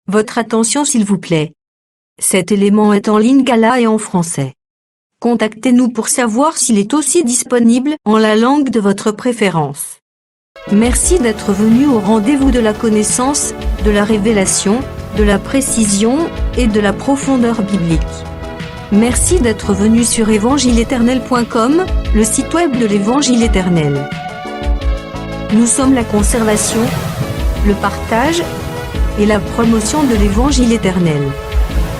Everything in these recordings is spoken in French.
Votre attention s'il vous plaît. Cet élément est en lingala et en français. Contactez-nous pour savoir s'il est aussi disponible en la langue de votre préférence. Merci d'être venu au rendez-vous de la connaissance, de la révélation, de la précision et de la profondeur biblique. Merci d'être venu sur évangileéternel.com, le site web de l'Évangile éternel. Nous sommes la conservation, le partage et la promotion de l'Évangile éternel.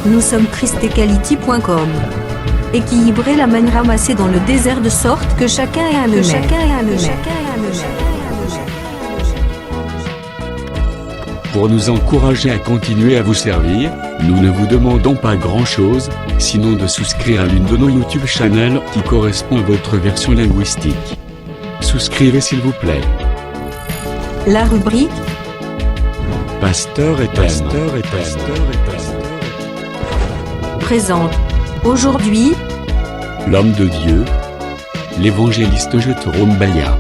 Nous sommes christequality.com. Équilibrer la manne ramassée dans le désert de sorte que chacun ait un œil. Pour nous encourager à continuer à vous servir, nous ne vous demandons pas grand-chose, sinon de souscrire à l'une de nos YouTube channels qui correspond à votre version linguistique. Souscrivez s'il vous plaît. La rubrique Pasteur et thème. présente. Aujourd'hui, L'homme de Dieu, l'évangéliste Jethro Mbaya,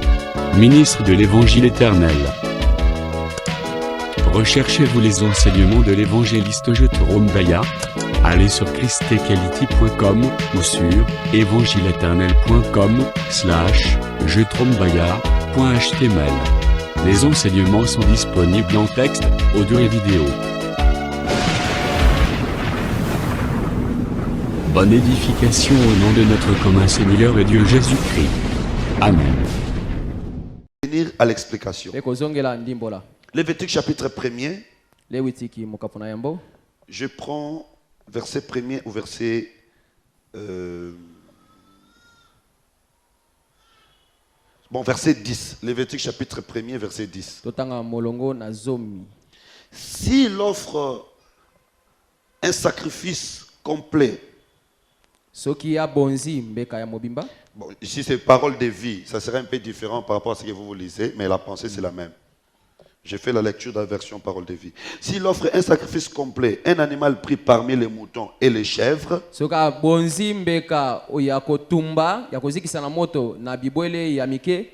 ministre de l'Évangile éternel. Recherchez-vous les enseignements de l'évangéliste Jethro Mbaya? Allez sur christequality.com ou sur évangiletournel.com/jethrombaya.html. Les enseignements sont disponibles en texte, audio et vidéo. Bonne édification au nom de notre commun Seigneur et Dieu Jésus-Christ. Amen. Venir à l'explication. Lévitique chapitre 1er. Je prends verset 1er ou verset verset 10. Lévitique chapitre 1er verset 10. S'il offre un sacrifice complet. Bon, ici c'est parole de vie, ça serait un peu différent par rapport à ce que vous lisez, mais la pensée c'est la même. J'ai fait la lecture de la version parole de vie. S'il offre un sacrifice complet, un animal pris parmi les moutons et les chèvres,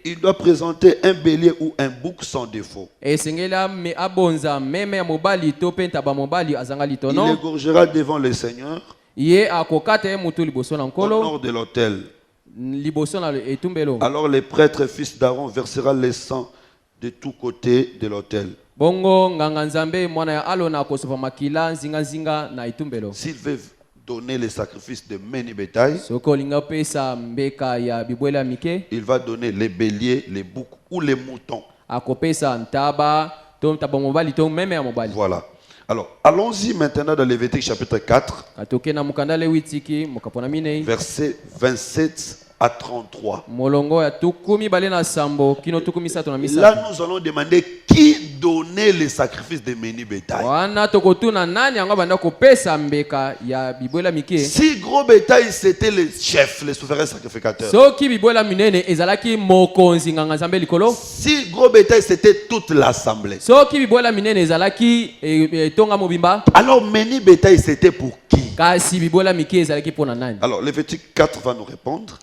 il doit présenter un bélier ou un bouc sans défaut. Il égorgera devant le Seigneur au nord de l'autel. Alors les prêtres fils d'Aaron versera le sang de tous côtés de l'autel. S'il veut donner les sacrifices de menu bétail, il va donner les béliers, les boucs ou les moutons. Voilà. Alors, allons-y maintenant dans Lévitique chapitre 4, versets 27 à 33. Là, nous allons demander qui donnait les sacrifices de menu bétail. Si gros bétail, c'était les chefs, les souverains sacrificateurs. Si gros bétail, c'était toute l'assemblée. Alors, menu bétail, c'était pour qui? Alors, Lévitique 4 va nous répondre.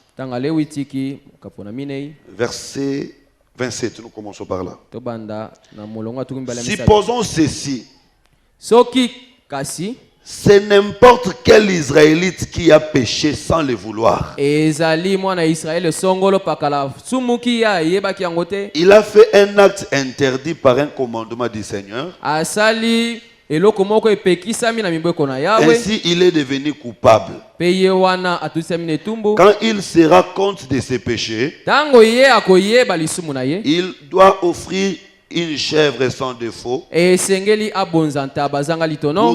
Verset 27, nous commençons par là. Supposons ceci. C'est n'importe quel Israélite qui a péché sans le vouloir. Il a fait un acte interdit par un commandement du Seigneur. Ainsi, il est devenu coupable. Quand il se rend compte de ses péchés, il doit offrir une chèvre sans défaut pour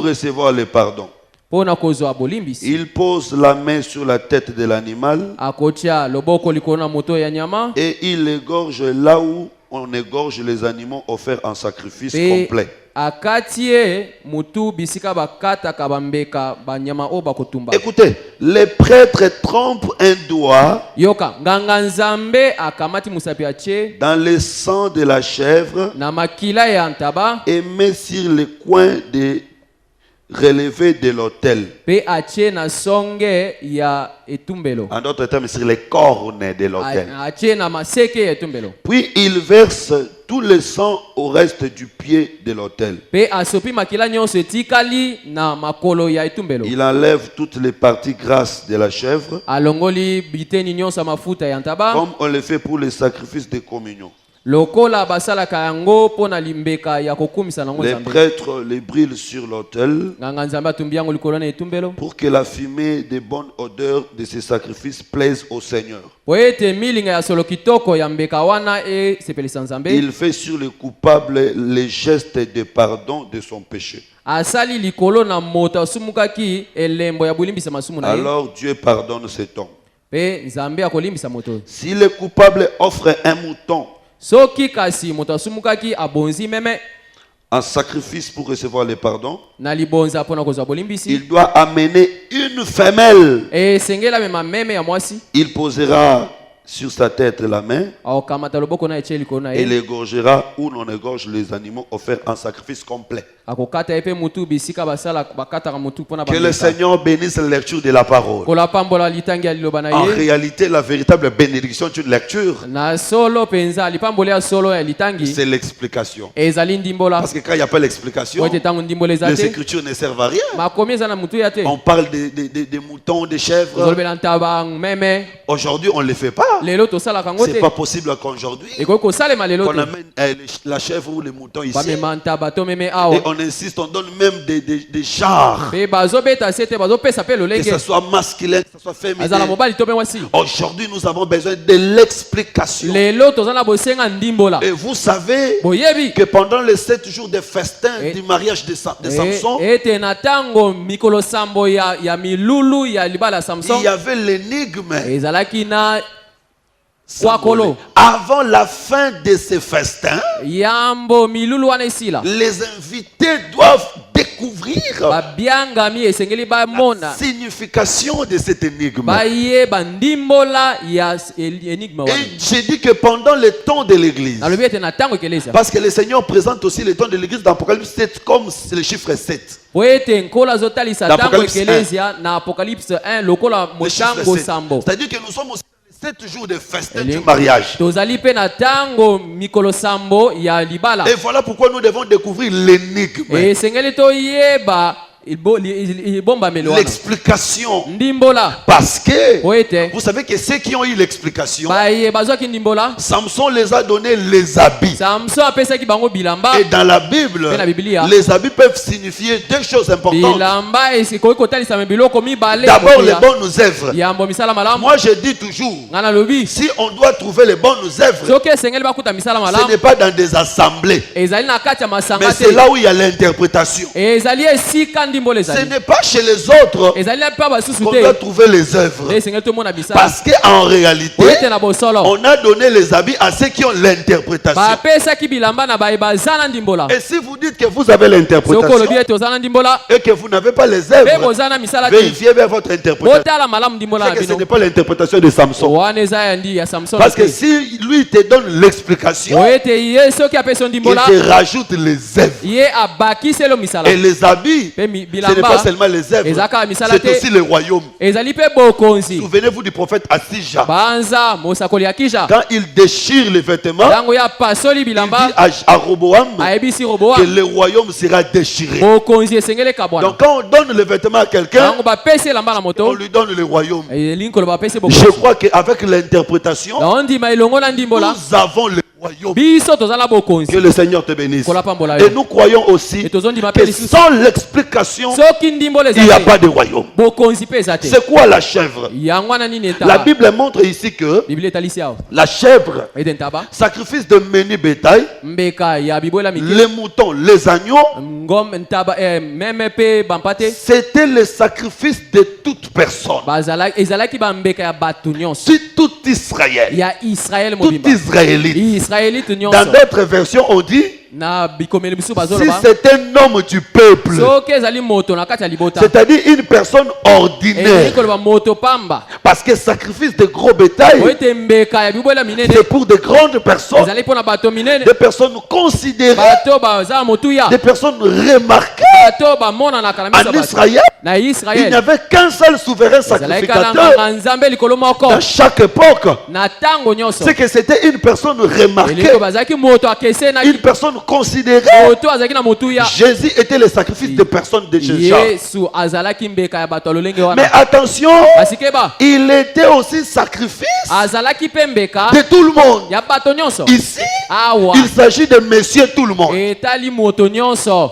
recevoir le pardon. Il pose la main sur la tête de l'animal et il égorge là où on égorge les animaux offerts en sacrifice complet. Écoutez, les prêtres trempent un doigt dans le sang de la chèvre et met sur le coin des relevés de l'autel. En d'autres termes, sur les cornes de l'autel. Puis il verse tout le sang au reste du pied de l'autel. Pe asopi makila nyonso etikali na makolo ya etumbelo. Il enlève toutes les parties grasses de la chèvre, Alongoli biteni nyonso ya mafuta ya ntaba. comme on le fait pour les sacrifices de communion. Lokola basalaka yango pona limbeka ya kokumisa nango Les Nzambe. prêtres les brûlent sur l'autel Nganga Nzambe atumbi yango likolo na etumbelo. pour que la fumée des bonnes odeurs de ces sacrifices plaise au Seigneur. Po ete milinga ya solo kitoko ya mbeka wana esepelisa Nzambe. Il fait sur le coupable les gestes de pardon de son péché. Asali likolo na moto asumukaki elembo ya bulimbisa masumu na ye. Alors Dieu pardonne cet homme. Pe Nzambe akolimbisa moto. Si le coupable offre un mouton Soki kasi moto asumukaki abonzi meme en sacrifice pour recevoir le pardon, na libonza pona kozwa bolimbisi. il doit amener une femelle. Esengela mema meme ya mwasi. Il posera sur sa tête la main Aokamata loboko na eche likolo na et ye. l'égorgera où l'on égorge les animaux offerts en sacrifice complet. Akokata epe mutu bisika basala bakataka mutu pona Que le bambeka. Seigneur bénisse la lecture de la parole. Kola pambola litangi ya liloba na En ye. réalité, la véritable bénédiction d'une lecture, Na solo penza lipambole ya solo ya litangi. c'est l'explication. Ezali ndimbola. Parce que quand il n'y a pas l'explication, Oite tango ndimbola les ezate. écritures ne servent à rien. Makomi eza na mutu ya te. On parle des moutons, des chèvres. Ozolobela ntaba meme. Aujourd'hui, on ne le fait pas. Lelo tosala kango C'est te. pas possible qu'aujourd'hui, Ekoki kosalema lelo on te. amène la chèvre ou le mouton ici. Bamema ntaba to meme Et awa. on insiste, on donne même des chars. Pe bazobeta sete bazopesa pe Que lolenge. ce soit masculin, que ce soit Azala féminin. mobali to mwasi. Aujourd'hui, nous avons besoin de l'explication. Lelo tozana bosenga ndimbola. Et vous savez Boyebi. que pendant les 7 jours de festin Et- du mariage de Samson, Ete na tango mikolo sambo ya milulu ya libala Samson. il y avait l'énigme. Ezalaki na Sambolé. Wakolo. Avant la fin de ce festin, Yambo milulu wana esila. les invités doivent découvrir Babiangami esengeli ba la mona. signification de cette énigme. Baye bandimbola ya enigma wana. Et j'ai dit que pendant le temps de l'église, Nalobi ete na tango ekeleza. parce que le Seigneur présente aussi le temps de l'église dans Apocalypse 7 comme le chiffre 7. Po ete nkola zotalisa tango L'Apocalypse ekelezia na Apocalypse 1 lokola Le chiffre motango 7. sambo. C'est-à-dire que nous sommes aussi dans les 7 jours de festin du Elingo. mariage. Tozali pe na tango mikolo sambo ya libala. Et voilà pourquoi nous devons découvrir l'énigme, Esengeli toyeba ibombamelo wana. l'explication. Ndimbola. Parce que Po ete vous savez que ceux qui ont eu l'explication, baye bazwaki ndimbola. Samson les a donné les habits. Samson apesaki bango bilamba. Et dans la Bible, Dans la Biblia, les habits peuvent signifier deux choses importantes. Bilamba esikoki kotalisa biloko mibale. D'abord, les bonnes œuvres. Yambo misala malamu. Moi, je dis toujours, Ngana lobi. si on doit trouver les bonnes œuvres, Soki esengeli bakuta misala ce malamu. n'est pas dans des assemblées, Ezali na kati ya masanga mais te. c'est là où il y a l'interprétation. Ezali esika ndimbola Ce ezali. n'est pas chez les autres Ezali pa basusu qu'on doit te. trouver les œuvres. Esengeli to mona bisala. Parce qu'en réalité, Po ete na bosolo. on a donné les habits à ceux qui ont l'interprétation. Bapesaki bilamba na baye bazana ndimbola. Et si vous dites que vous avez Soko l'interprétation lobi ete ozana ndimbola. et que vous n'avez pas les Pe œuvres, bozana misala te. vérifiez bien votre interprétation. Botala malamu ndimbola C'est na que ce bino. n'est pas l'interprétation de Samson. Wana eza ya ndi ya Samson. Parce que si lui te donne l'explication, Po ete ye soki apesa il ndimbola. te rajoute les œuvres. Ye abakiselo misala. Et les habits, Pe ce n'est bilamba. pas seulement les œuvres, Ezaka misala c'est te. aussi le royaume. Ezali pe bokonzi. Souvenez-vous du prophète Asija. Banza mosakoli ya kisha. Quand il déchire les vêtements, Tango ya pasoli il dit bilamba. à Roboam Ayebisi que Roboam. le royaume sera déchiré. Bokonzi esengele kabwana. Donc quand on donne le vêtement à quelqu'un, Tango bapesi elamba na on moto. lui donne le royaume. Linkolo bapesi Je bokonzi. crois qu'avec l'interprétation, Na ondima elongo na ndimbola. nous avons le royaume. Biso tozala bokonzi. Que le Seigneur te bénisse. Kola pambola Et yo. nous croyons aussi Et tozondima que pe lisusu. sans l'explication, Soki ndimbola il n'y a ezali. pas de royaume. Bokonzi pe ezate. C'est quoi la chèvre? Yango na nini La eta. Bible montre ici que Biblia etalisi awo. la chèvre, Ede ntaba. sacrifice de menu bétail, Mbeka ya bibola mike. les moutons, les agneaux, Ngom ntaba meme pe bampate. c'était le sacrifice de toute personne. Bazala ezalaki ba mbeka ya batu nyonso. Si tout Israël, Ya Israël tout mobimba. Israélite. Israélite Dans nyonso. d'autres versions, on dit na bikomeli biso si bazoloba c'est un homme du peuple, soki ezali moto na kati ya libota c'est-à-dire une personne ordinaire, ezali koloba moto pamba parce que sacrifice de gros bétail, oyo ete mbeka ya bibwela minene c'est pour de grandes personnes, ezali mpona bato minene des personnes considérées, bato baza ya motuya des personnes remarquées. bato bamonanaka na miso ya En bato Israël, na il n'y Israël avait qu'un seul souverain ezalaki kana sacrificateur nganga nzambe likolo moko dans chaque époque. na ntango nyonso C'est que c'était une personne remarquée, eliko bazalaki moto akesenaki une personne considérée. moto azalaki na motuya Jésus était le sacrifice de personnes de Jésus. yesu azalaki mbeka ya bato ya lolenge Mais wana attention, kasi keba il était aussi sacrifice azalaki mpe mbeka de tout le monde. ya bato nyonso Ici, awa il s'agit de monsieur tout le monde. etali moto nyonso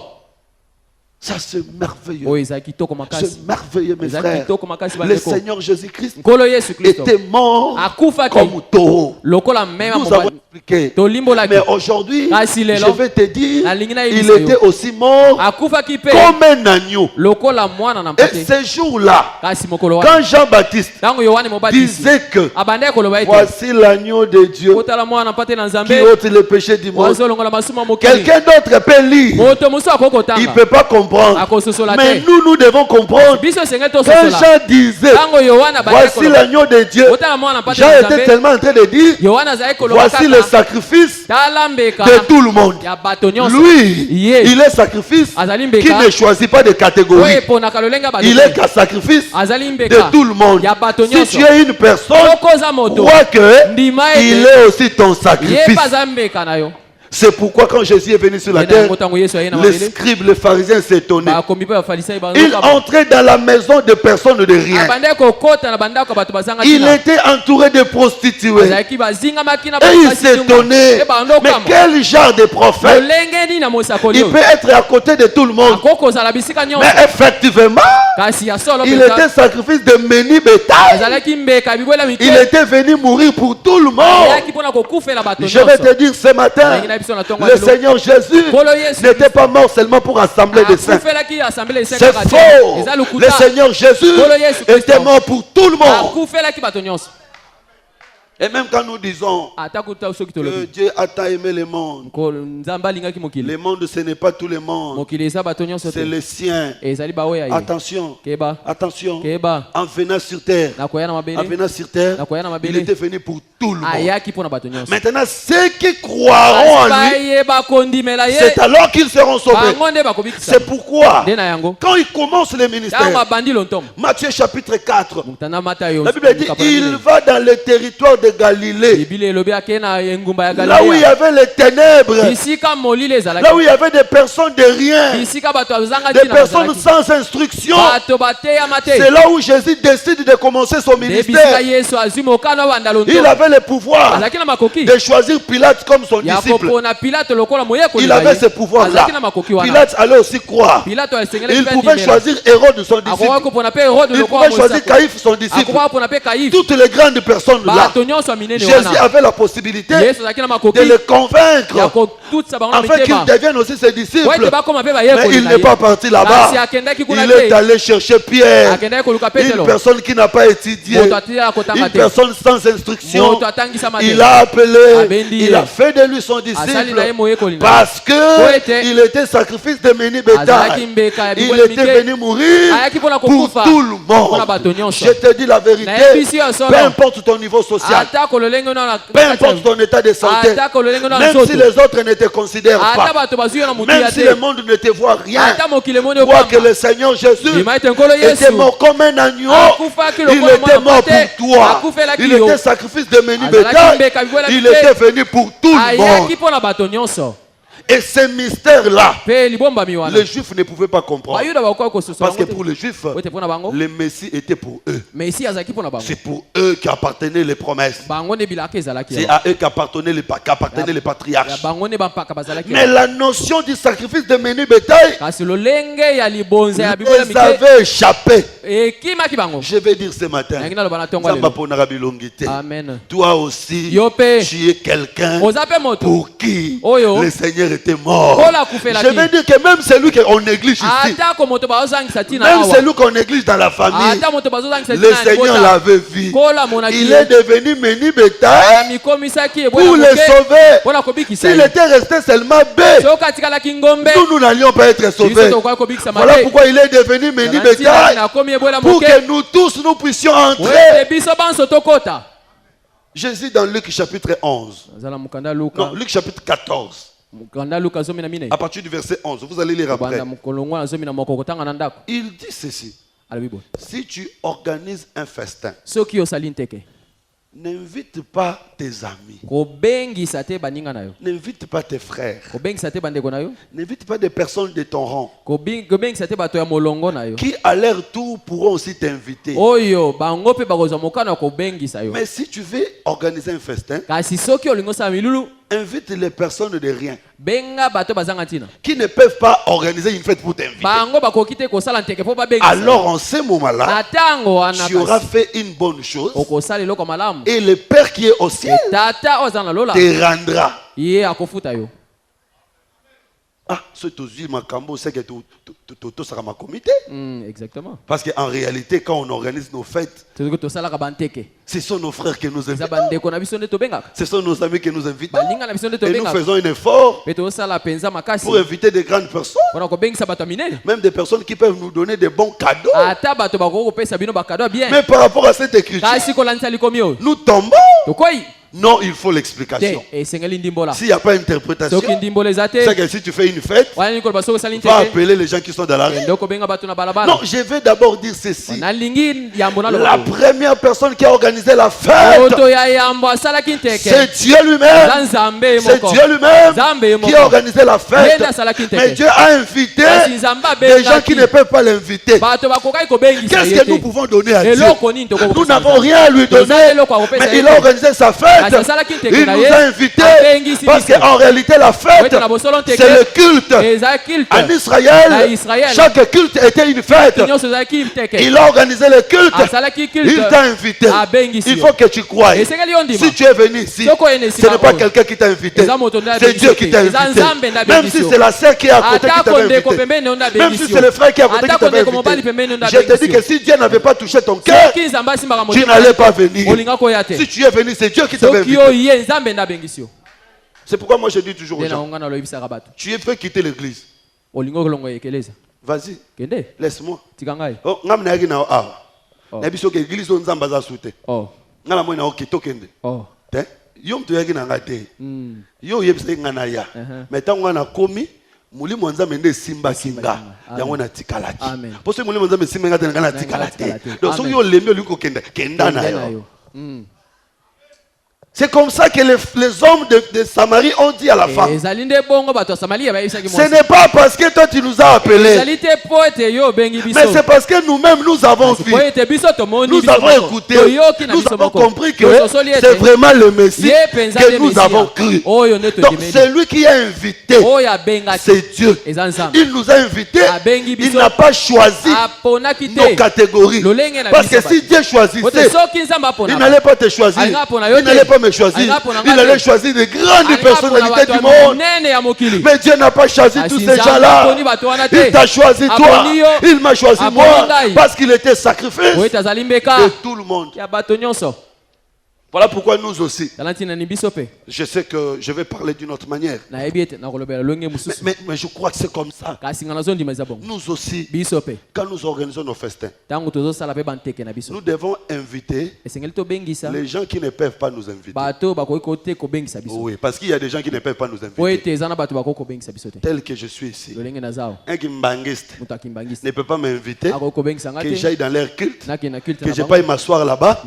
Ça, c'est merveilleux. oyo ezalaki kitoko C'est makasi merveilleux, mes ezalaki frères. kitoko makasi Le bandeko Seigneur Jésus-Christ nkolo yesu kristo était mort akufaki comme taureau. lokola mema Nous avons mobali expliqué. tolimbolaki Mais aujourd'hui, Kasi lelo, je vais te dire, nalingi na il yebisa yo. était aussi mort akufaki mpe comme un agneau. lokola mwana na Et mpate ce jour-là, kasi mokolo wana quand Jean-Baptiste ntango yohane mobatisi disait que abandaki koloba ete voici l'agneau de Dieu kotala mwana mpate na qui nzambe ôte le péché du monde. wazolongola masumu ya mokili Quelqu'un d'autre peut lire. moto mosusu akoki Il ne kotanga peut pas comprendre. akososola Mais te nous devons comprendre. biso esengeli Quand tososola Jean disait, ntango yohane abandaki voici koloba l'agneau de Dieu, kotala mwana mpate Jean na était nzambe tellement en train de dire, yohane azalaki koloba voici le kaka sacrifice tala mbeka de tout le monde. ya bato nyonso Lui, Ye. il est sacrifice azali qui mbeka ne choisit pas de oyo catégorie. eponaka lolenge ya bato Il est te. qu'un sacrifice azali de mbeka tout le monde. ya bato Si nyonso tu es une personne, soko oza moto crois que ndima il ete est aussi ton ye sacrifice. mpe aza mbeka na yo C'est pourquoi quand Jésus est venu sur la ye na terre, yango ntango yesu aye na les mabele scribes, les pharisiens s'étonnaient. bakomi mpe bafalisai Il entrait dans la maison de personnes de rien. abandaki kokota na bandako ya bato bazanga Il tina était entouré de prostituées. azalaki bazingamaki na Et il bakasi tunga. s'étonnait. E bando Mais kama quel genre de prophète? lolenge nini na mosakoli Il oyo peut être à côté de tout le monde. akoki kozala bisika nyonso Mais effectivement, kasi ya solo il mpenza était sacrifice de menu bétail. azalaki mbeka bibwela Il mike était venu mourir pour tout le monde. ayaki mpona kokufela bato Je vais nyonso te dire ce matin, Nalingi na biso na ntongo ya le lelo. Seigneur Jésus Nkolo Yesu n'était pas mort seulement pour assembler des saints. akufelaki assemblée C'est esenga te faux. eza Le lokuta Seigneur Jésus Nkolo Yesu Kristo. était mort pour tout le monde. akufelaki bato nyonso Et même quand nous disons ata kuta soki que tolobi Dieu a tant aimé le monde, nzambe alingaki mokili le monde ce n'est pas tout le monde, mokili eza bato nyonso c'est te le sien. ezali baoyo ya ye Attention, keba attention, keba en venant sur terre, nakoya na en mabele venant sur terre, nakoya na il mabele était venu pour tout le monde. ayaki mpona bato nyonso Maintenant, ceux qui croiront en lui, bayeba kondimela ye c'est alors qu'ils seront sauvés. bango nde bakobikisa C'est pourquoi, nde na yango quand il commence le ntango ministère, abandi lontomo Matthieu chapitre 4, mutana mata yo la Bible dit, il va dans le territoire de Galilée, bibili elobi ake na engumba ya là où il y galilea avait les ténèbres, bisika molili ezalaki là où il y avait des personnes de rien, bisika bato bazanga des ntina personnes bazalaki sans instruction. bato bateyama te C'est là où Jésus décide de commencer son nde bisika ministère. yesu azwi mokano abanda Il lontomo avait le pouvoir azalaki na makoki de choisir Pilate comme son ya disciple. kopona pilato lokola moyekoli Il na avait ye ce pouvoir-là. azalaki na makoki wana Pilate allait aussi croire. pilato alisengeli Il mpe pouvait ndimela choisir Hérode, son akoki disciple. kopona mpe herode Il lokola pouvait choisir mosako Caïphe, son disciple. akoki kopona mpe kaife Toutes les grandes personnes là. bato nyonso ya minene Jésus wana avait la possibilité yesu azalaki na de makoki les ya convaincre kotutisa bango na afin qu'ils mitema deviennent aussi ses po ete disciples. bakoma mpe Mais bayekoli il na n'est ye pas parti là-bas. kasi akendaki kuna Il est te allé chercher Pierre, akendaki koluka une petelo personne qui n'a pas étudié, moto atila kotanga une te personne sans instruction. moto atangisama te Il a appelé, Abendi il a fait de lui son asali disciple na ye moyekoli na ye parce que ete il était sacrifice de meni azalaki bétail. mbeka ya Il bibwele était mike venu mourir ayaki mpona pour kokufa tout le mpona monde. bato nyonso Je te dis la vérité, nayebisi yo solo peu importe ton niveau social, atako lolenge no peu importe ton état de santé, atako lolenge no na même si nzoto les autres ne te considèrent ata pas, bato bazwi yo na motu même ya si le te monde ne te voit rien, ata mokili emoni crois que okamba le Seigneur Jésus bima ete nkolo était yesu mort comme un agneau. akufaki Il lokola était mwana mort mpate pour toi. akufelaki Il yo était sacrifice de menu azalaki bétail. mbeka bibwela Il mike était venu pour tout le monde. ayaki mpona bato nyonso Et ce mystère-là, mpe libombami wana les Juifs ne pouvaient pas comprendre. bayuda bakoki kososola Parce que bango pour les Juifs, te ete mpona bango le Messie était pour eux. mesi azalaki mpona bango C'est pour eux qu'appartenaient les promesses. bango nde bilaka ezalaki C'est à eux qu'appartenaient les ya patriarches. bango nde bampaka bazalaki Mais la notion du sacrifice de menu bétail kasi lolenge ya libonza ya bibwela les mike avait échappé. ekimaki bango Je vais dire ce matin, yangi naloba na ntongo Samba lelo ponaka bilongité. amen Toi aussi, yo mpe tu es quelqu'un oza mpe moto pour qui Oyo. le Seigneur est était mort. Kola kufela Je veux dire que même celui qu'on néglige ici, Atako moto bazozangisa tina même awa. celui qu'on néglige dans la famille, Ata moto bazozangisa le tina Seigneur l'avait vu. Kola monaki. Il est devenu menu bétail Mikomisaki pour le sauver. Kola kobikisa. S'il était resté seulement bête, Soka tikala kingombe. nous n'allions pas être sauvés. Voilà pourquoi il est devenu menu bétail pour que nous tous nous puissions entrer. Jésus dans Luc chapitre 11. Non, Luc chapitre 14. À partir du verset 11, vous allez lire après. Il dit ceci. Si tu organises un festin, n'invite pas tes amis. N'invite pas tes frères. N'invite pas des personnes de ton rang qui à leur tour pourront aussi t'inviter. Mais si tu veux organiser un festin, invite les personnes de rien qui ne peuvent pas organiser une fête pour t'inviter. Alors en ce moment-là, tu auras fait une bonne chose et le Père qui est au ciel te rendra. Ah, c'est aussi ma cambo, c'est que tout sera ma comité. Exactement. Parce qu'en réalité, quand on organise nos fêtes, ce sont nos frères que nous invitons. Ce sont nos amis que nous invitons. Et nous faisons un effort pour inviter des grandes personnes. Même des personnes qui peuvent nous donner des bons cadeaux. Mais par rapport à cette écriture, nous tombons. Non, il faut l'explication. S'il n'y a pas d'interprétation, c'est que si tu fais une fête, va appeler les gens qui sont dans la rue. Non, je vais d'abord dire ceci. La première personne qui a organisé la fête, c'est Dieu lui-même. C'est Dieu lui-même qui a organisé la fête. Mais Dieu a invité des gens qui ne peuvent pas l'inviter. Qu'est-ce que nous pouvons donner à Dieu? Nous n'avons rien à lui donner, mais il a organisé sa fête. Il nous a invités parce qu'en réalité la fête c'est le culte. En Israël, chaque culte était une fête. Il a organisé le culte. Il t'a invité. Il faut que tu croies. Si tu es venu ici, ce n'est pas quelqu'un qui t'a invité, c'est Dieu qui t'a invité. Même si c'est la sœur qui est à côté qui t'avait invité, même si c'est le frère qui est à côté qui t'avait invité, je te dis que si Dieu n'avait pas touché ton cœur, tu n'allais pas venir. Si tu es venu, c'est Dieu qui t'a invité. C'est pourquoi moi je dis toujours aux gens, tu es fait quitter l'église. Vas-y, laisse-moi. Oh, l'église mulimo nzambe nde simba kinga yango na tikalaki parce que mulimo nzambe simba ngata na tikalaki donc soki yo lembe liko kenda na yo. C'est comme ça que les hommes de Samarie ont dit à la femme. Ce n'est pas parce que toi tu nous as appelés, mais c'est parce que nous-mêmes nous avons vu, nous avons écouté, nous avons compris que c'est vraiment le Messie que nous avons cru. Donc c'est lui qui a invité, c'est Dieu. Il nous a invités, il n'a pas choisi nos catégories. Parce que si Dieu choisissait, il n'allait pas te choisir, il n'allait pas me choisir, il allait choisir des grandes personnalités du monde. Mais Dieu n'a pas choisi tous ces gens-là. Il t'a choisi toi, il m'a choisi moi, parce qu'il était sacrifice de tout le monde. Voilà pourquoi nous aussi, je sais que je vais parler d'une autre manière, mais je crois que c'est comme ça. Nous aussi, quand nous organisons nos festins, nous devons inviter les gens qui ne peuvent pas nous inviter. Oui, parce qu'il y a des gens qui ne peuvent pas nous inviter. Tel que je suis ici, un kimbangiste ne peut pas m'inviter, que j'aille dans leur culte, que je paye m'asseoir là-bas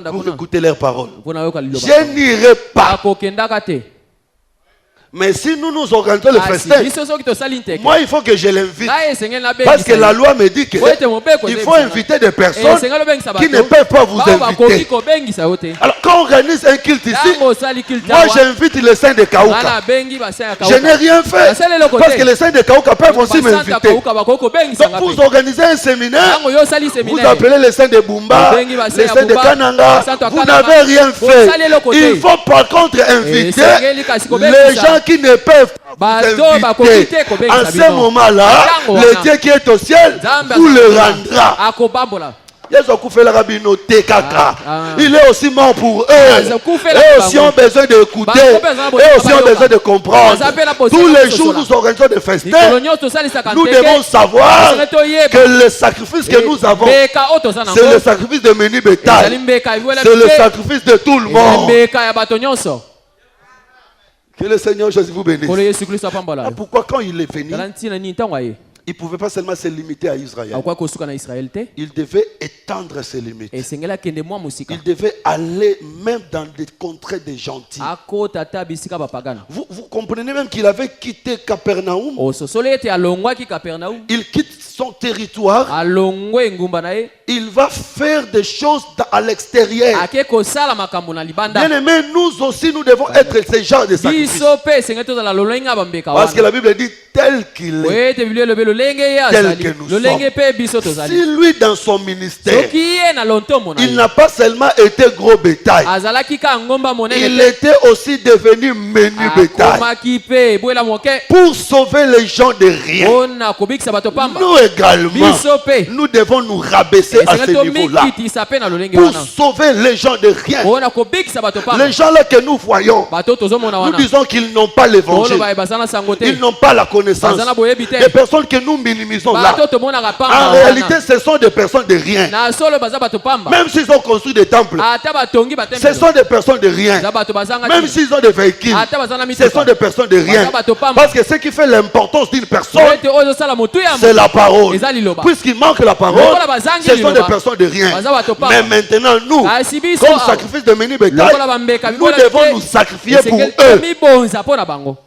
pour écouter leurs paroles. Je n'irai pas. Mais si nous nous organisons le festin, moi il faut que je l'invite. Parce que la loi me dit qu'il faut inviter des personnes qui ne peuvent pas vous inviter. Alors quand on organise un culte ici, moi j'invite les saints de Kaouka. Je n'ai rien fait. Parce que les saints de Kaouka peuvent aussi m'inviter. Donc vous organisez un séminaire, vous appelez les saints de Bumba, les saints de Kananga, vous n'avez rien fait. Il faut par contre inviter les gens qui ne peuvent pas Bato, vous inviter, bakokite, kobenga en ce bino. moment-là, Atango le wana. Dieu qui est au ciel Nzambe vous le azakola. rendra. Akobambola. Yesu akufela rabino te kaka. Ah. Il est aussi mort pour eux. Akufela Eux aussi bango. ont besoin d'écouter. Bango besoin de Eux aussi ont bayoka. besoin de comprendre. Bazapela posela Tous les kososola. jours, nous organisons des festins. Mikolo nyonso tosalisaka Nous nteke. devons savoir Tosala toyeba. que le sacrifice que nous avons, Mbeka oyo toza nango. c'est le sacrifice de menu Ezali bétail. mbeka eviwela C'est le mike. sacrifice de tout le Ezali monde. mbeka ya bato nyonso. Que le Seigneur Jésus vous bénisse. Nkolo Yesu Kristo apambola. Ah, pourquoi quand il est venu, Tala ntina nini ntango aye. il ne pouvait pas seulement se limiter à Israël. Akoki kosuka na Israel te. Il devait étendre ses limites. Esengeli akende mwa mosika. Il devait aller même dans des contrées des gentils. Akota ata bisika bapagana. Vous comprenez même qu'il avait quitté Capernaum. Ososoli ete alongwaki Kapernaum. Il quitte son territoire. Alongwe engumba na ye. Il va faire des choses à l'extérieur. Ake kosala makambo na libanda. Bien aimé, nous aussi, nous devons être ce genre de sacrifice. Biso pe esengeli tozala lolenge ya bambeka Parce que wana. la Bible dit tel qu'il est. Oyo ete Biblia elobi lolenge ye Tel azali. que nous Lolenge sommes. pe biso tozali. Si lui, dans son ministère, Soki ye na lontomo na il ye. n'a pas seulement été gros bétail, Azalaki ka ngomba monene il te. était aussi devenu menu bétail. Akomaki pe ebwela moke. Pour sauver les gens de rien. Ona kobikisa bato pamba. Nous également, Biso pe. nous devons nous rabaisser à ce Esengeli niveau-là. tomikitisa pe na lolenge Pour wana. sauver les gens de rien. Ona kobikisa bato pamba. Les gens-là que nous voyons, Bato tozomona nous wana. disons qu'ils n'ont pas l'évangile. Oloba ebazana sango te. Ils n'ont pas la connaissance. Bazana boyebi te. Les personnes que nous minimisons là, Bato tomonaka pamba en wana. réalité, ce sont des personnes de rien. Na solo baza bato pamba. Même s'ils ont construit des temples, Ata batongi ce batembe. sont des personnes de rien. Za bato bazanga Même te. s'ils ont des véhicules, Ata bazana ce mituka. sont des personnes de rien. Parce que ce qui fait l'importance d'une personne, Ete oyo sala motu ya c'est la parole. Eza liloba. Puisqu'il manque la parole, Lokola bazangi ce sont des liloba. personnes de rien. Baza bato pamba. Mais maintenant, nous, Kasi biso comme awa. sacrifice de menu bétail, Lokola bambeka nous bibola devons te. nous sacrifier pour Esengeli eux. tomibonza mpo na bango.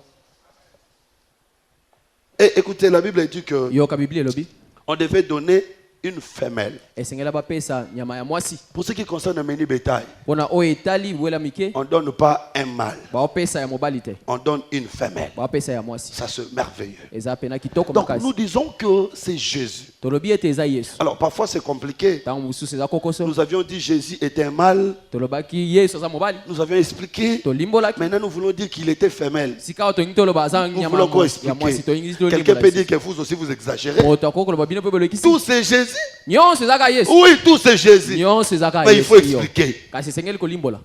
Et écoutez, la Bible dit que Yoka Biblia elobi. on devait donner une femelle. Esengela bapesa nyama ya mwasi. Pour ce qui concerne le menu bétail, Pona oyo etali bwela mike. on ne donne pas un mâle, Baopesa ya mobali te. on donne une femelle. Baopesa ya mwasi. Ça c'est merveilleux. Eza pena kitoko Donc makasi. nous disons que c'est Jésus. Tolobi ete eza Yesu. Alors parfois c'est compliqué. Tango mosusu eza kokoso. Nous avions dit Jésus était un mâle. Tolobaki Yesu aza mobali. Nous avions expliqué. Tolimbolaki. Maintenant nous voulons dire qu'il était femelle. Sika oyo tolingi toloba aza Nous nyama voulons encore ya mwasi. Tolingi expliquer. Quelqu'un peut tolimbola. dire que vous aussi vous exagérez. Moto akoko koloba bino pe bolekisi. Tout c'est Jésus. Nyonso ezaka Yesu. Oui, tout c'est Jésus. Nyonso ezaka Mais il Yesu. faut expliquer. Kasi esengeli kolimbola.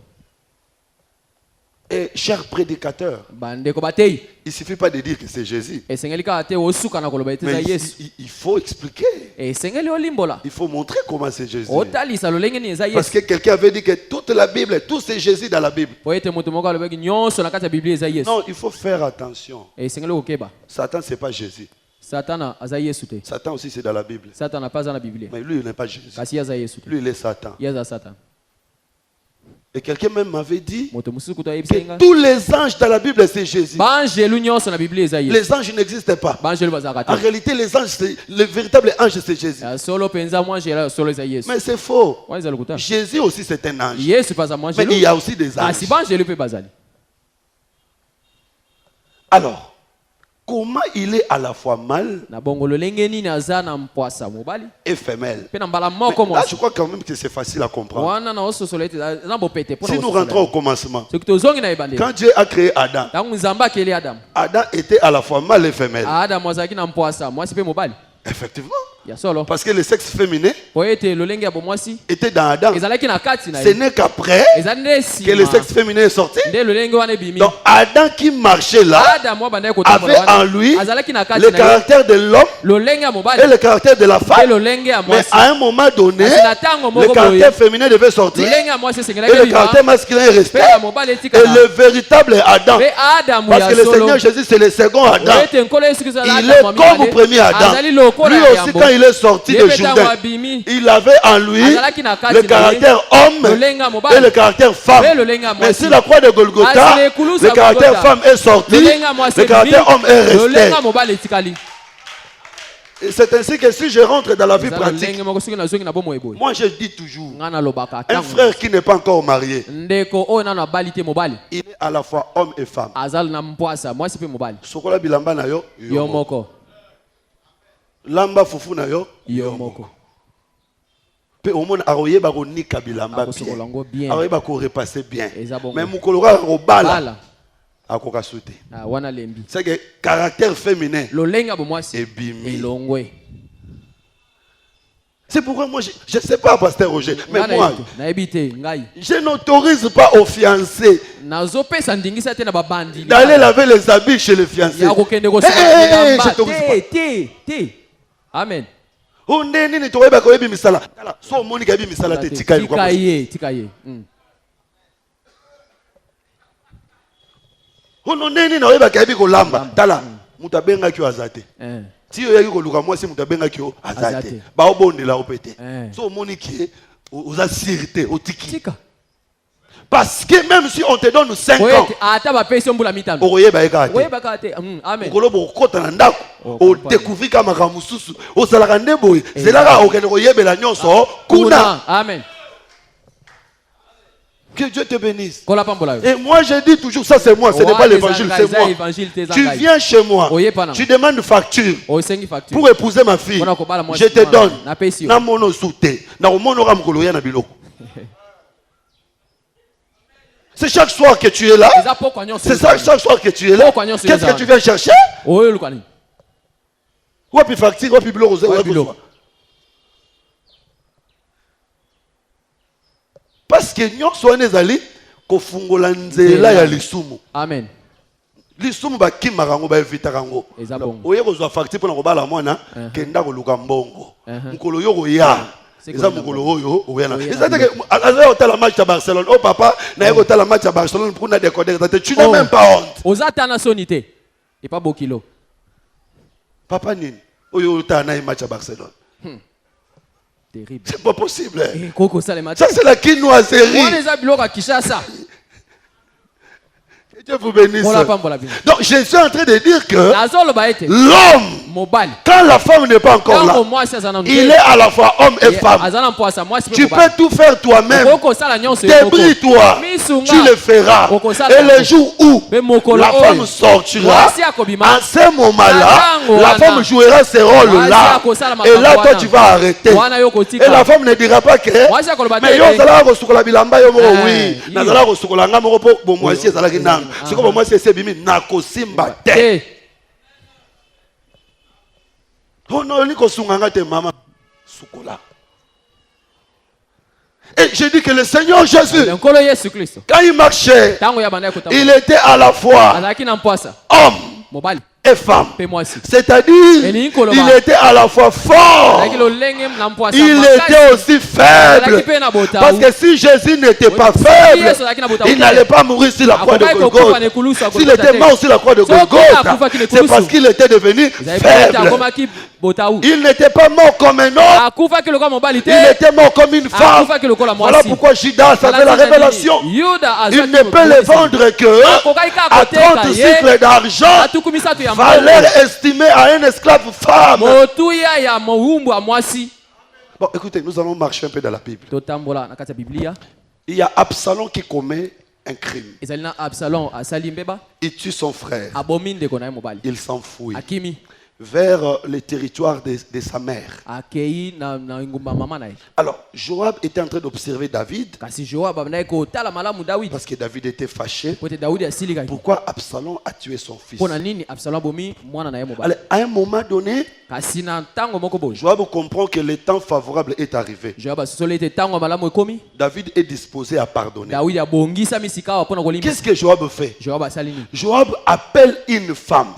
Et cher prédicateur, Bandeko batei. il ne suffit pas de dire que c'est Jésus. Esengeli kaka te osuka na koloba ete eza Mais Yesu. il faut expliquer. Esengeli olimbola. Il faut montrer comment c'est Jésus. Otalisa lolenge ni eza Parce Yesu. que quelqu'un avait dit que toute la Bible, tout c'est Jésus dans la Bible. Po ete moto moko alobaki nyonso na kati ya Biblia eza Yesu. Non, il faut faire attention. Esengeli kokeba. Satan, ce n'est pas Jésus. Satana aza Yesu te. Satan aussi, c'est dans la Bible. Satana pa aza na Biblia. Mais lui, il n'est pas Jésus. Kasi aza Yesu te. Lui, il est Satan. Ye aza Satana. Et quelqu'un même m'avait dit Moto mosusu kutu ayebisa que nga. tous les anges dans la Bible, c'est Jésus. Banjelu nyonso na Biblia eza Yesu. Les anges n'existent pas. Banjelu bazalaka En te. réalité, les anges, le véritable ange, c'est Jésus. Ya solo penza mwanjelu solo eza Yesu. Mais c'est faux. Wa eza lokuta. Jésus aussi, c'est un ange. Yesu pa aza Mais il mwanjelu. y a aussi des Kasi anges. banjelu pe bazali. Alors, comment il est à la fois mâle Na bongo lolenge nini aza na mpwasa mobali et femelle? pe na mbala Mais moko là, mwasi. je crois quand même que c'est facile à comprendre. Wana na ososola ete eza bopete pona Si nous rentrons au commencement, soki tozongi na ebandeli quand Dieu a créé Adam, ntango nzambe akeli adamu Adam était à la fois mâle et femelle. adamu azalaki na mpwasa mwasi mpe mobali Effectivement. ya solo Parce que le sexe féminin po ete lolenge ya bomwasi était dans Adam. ezalaki na kati na Ce ye n'est qu'après ezali nde que le nsima sexe féminin est sorti. nde lolenge wana ebimi Donc Adam qui marchait là adamu abandaki avait kotambola en wana lui azalaki na le kati na ye caractère de l'homme lolenge ya et mobali le caractère de la mpe femme. lolenge ya Mais mwasi à un moment donné, kasi na ntango le moko boye caractère féminin devait sortir lolenge ya mwasi et esengelaki le ebima caractère masculin est resté. mpe ya mobali Et etikala le véritable Adam, mpe adamu parce que ya le solo Seigneur Jésus c'est le second Adam. ete nkolo yesu kristo azala Il est adamu ya comme au mibale premier Adam. azali lokola Lui ya aussi yambo quand il est sorti ye de mpe ntango Jourdain, abimi il avait en lui azalaki na kati le na ye caractère homme lolenge ya et le mobali caractère femme. mpe lolenge ya Mais mwasi sur la croix de Golgotha, Asi lekulusa le caractère Golgotha. femme est sorti, lolenge ya mwasi le caractère homme est lolenge resté. ya mobali etikali Et c'est ainsi que si je rentre dans la vie eza pratique, lolenge moko soki nazongi na bomoi boye moi je dis toujours, ngai nalobaka un ntango frère qui n'est pas encore marié, ndeko oyo nano abali te mobali il est à la fois homme et femme. azali na mpwasa mwasi mpe mobali Sokola bilamba na yo, yo moko lamba fufu na yo, yo moko pe omona aroyeba konika bilamba akosokola bien. yango bien Aroyeba ko repasser bien. Eza bongo. Mais mukolo ka robala, bala akoka sauter. Ah, wana lembi. C'est que caractère féminin. Lolenga bo mwasi. Ebimi. Elongwe. C'est pourquoi moi, je ne sais pas, pasteur Roger, mais moi, je n'autorise pas aux fiancés d'aller laver les habits chez les fiancés. Je n'autorise pas. Amen. On est ni toi ba ko ebi misala. So moni ka ebi misala te tikaye kwa. Tikaye. On est ni na ba ka ebi ko lamba. Tala, muta benga ki azate. Si yo yaki ko luka moi si muta benga ki azate. Ba obondela opete. So moni ki aux assurité au tiki. Parce que même si on te donne 5 ans, oye ba ekate. Amen. Ko lobo kota na ndako. O découvrir kama kamususu. O salaka ndebo. C'est là ka okene ko yebela nyonso kuna. Amen. Que Dieu te bénisse. Et moi je dis toujours, ça c'est moi, ce n'est pas l'évangile, c'est moi. Tu viens chez moi, tu demandes facture pour épouser ma fille. Je te donne. Na mono soute. Na mono ramkolo ya na biloko. C'est chaque soir que tu es là. C'est ça, chaque soir que tu es là. Qu'est-ce que tu viens chercher? Wapi facture, wapi biloko, wapi. Parce que nous sommes allés au fungola nzela ya lisumu. Amen. Lisumu ba kimarango ba evita rango. Oye ko zo facture pona ko bala mwana kenda ko luka mbongo. Mukolo yo ko ya. Eza mukolo oyo oyana. Eza que aza hôtel match à Barcelone. Oh papa, na yo hôtel match à Barcelone pour na décoder. Tu n'as même pas honte. Ozata na sonité. Et pas beau kilo. Papa nini. Oyo ta na match à Barcelone. Terrible. C'est pas possible. Ça c'est la quinoiserie. Dieu vous bénisse. Donc je suis en train de dire que l'homme, quand la femme n'est pas encore là, il est à la fois homme et femme. Tu peux tout faire toi-même. Débrouille-toi. Tu le feras. Et le jour où la femme sortira, en ce moment-là, la femme jouera ce rôle-là. Et là, toi, tu vas arrêter. Et la femme ne dira pas que mais yo zala ko sukola bilamba yo mo oui. Na zala ko sukola nga mo po bo mwasi zala kinanga. C'est comme moi c'est bimi na ko simba te. Oh non, ni ko sunganga te mama sukola. Et je dis que le Seigneur Jésus, quand il marchait, il était à la fois homme et femme. C'est-à-dire, il était à la fois fort, il était aussi faible. Parce que si Jésus n'était pas faible, il n'allait pas mourir sur la croix de Golgotha. S'il était mort sur la croix de Golgotha, c'est parce qu'il était devenu faible. Il n'était pas mort comme un homme, il était mort comme une femme. Voilà pourquoi Judas avait la révélation. Il ne peut le vendre que à 30 cycles d'argent, valeur estimée à un esclave femme. Bon, écoutez, nous allons marcher un peu dans la Bible. Il y a Absalom qui commet un crime. Il tue son frère. Il s'enfuit vers les territoires de sa mère. Alors, Joab était en train d'observer David parce que David était fâché. Pourquoi Absalom a tué son fils? Allez, à un moment donné, Joab comprend que le temps favorable est arrivé. David est disposé à pardonner. Qu'est-ce que Joab fait? Joab appelle une femme.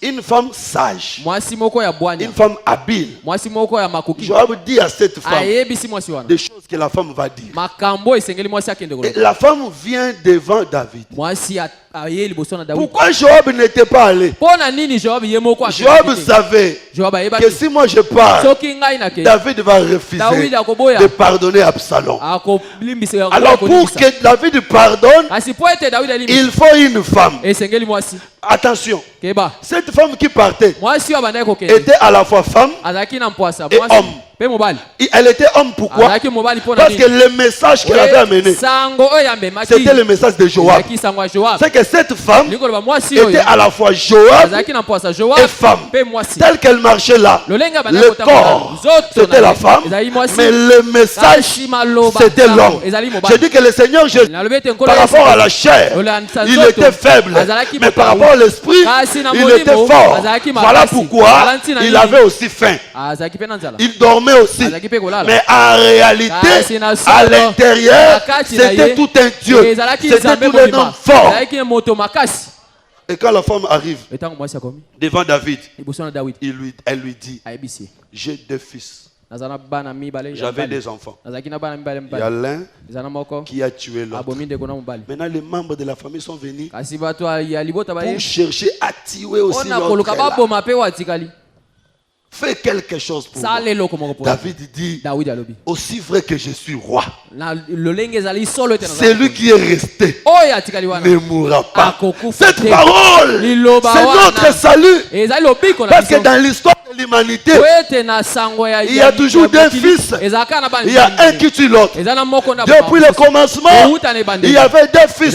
Une femme sage. Une femme habile. Joab dit à cette femme des choses que la femme va dire. Et la femme vient devant David. Pourquoi Joab n'était pas allé? Joab savait que si moi je pars, David va refuser de pardonner Absalom. Alors pour que David pardonne, il faut une femme. Attention, cette femme qui partait était à la fois femme et homme. Pe mobali. Elle était homme pourquoi? Azalaki mobali pona Parce nini? que le message qu'elle avait amené, Sango oyo amemaki. c'était le message de Joab. Ezalaki sango ya Joab. C'est que cette femme Likolo ba mwasi oyo. était à la fois Joab Azalaki na posa Joab et femme. pe mwasi. Telle qu'elle marchait là, Lolenga bana le kotambola. corps, Nzoto c'était na la ye. femme, Ezali mwasi. mais le message, Kasi maloba c'était sango. l'homme. Ezali mobali. Je dis que le Seigneur Jésus, Na lobete nkolo par Yesu. rapport à la chair, Olanda il nzoto. était faible, Azalaki mais par botaou. rapport à l'esprit, Kasi na il molimo, était fort. azalaki Voilà makasi. pourquoi Alanti na il nini. avait aussi faim. Azalaki pe na nzala. Il dormait aussi. Azalaki pe kolala. Mais en réalité, Kasi na solo. à l'intérieur, Nakati na c'était ye. tout un Dieu. Ezalaki C'était nzambe tout un mobimba. homme fort. Ezalaki moto makasi. Et quand la femme arrive Etango mwasi akomi. devant David, Liboso na David. elle lui dit, Ayebisi. j'ai 2 fils. Nazana bana mibale. J'avais 2 enfants. Nazaki na bana mibale Il y a mibale. l'un Ezana moko. qui a tué l'autre. Abomi ndeko na mobali. Maintenant, les membres de la famille sont venus Kasi bato ya libota ba ye. pour chercher à tuer aussi Ona koluka l'autre. baboma pe watikali. Fais quelque chose pour moi. Sale loko moko pour. David dit, David alobi. aussi vrai que je suis roi, Na lolenge ezali solo te na. celui qui est resté Oyo atikali wana. ne mourra pas. Akokufa Cette te. parole, Liloba c'est wana. notre salut. Ezali lobiko na Parce que biso. dans l'histoire de l'humanité, Wete na sango ya. il y a toujours 2 fils. Ezaka na bana. Il y a un qui tue l'autre. Ezana moko na. Depuis le commencement, il y avait 2 fils.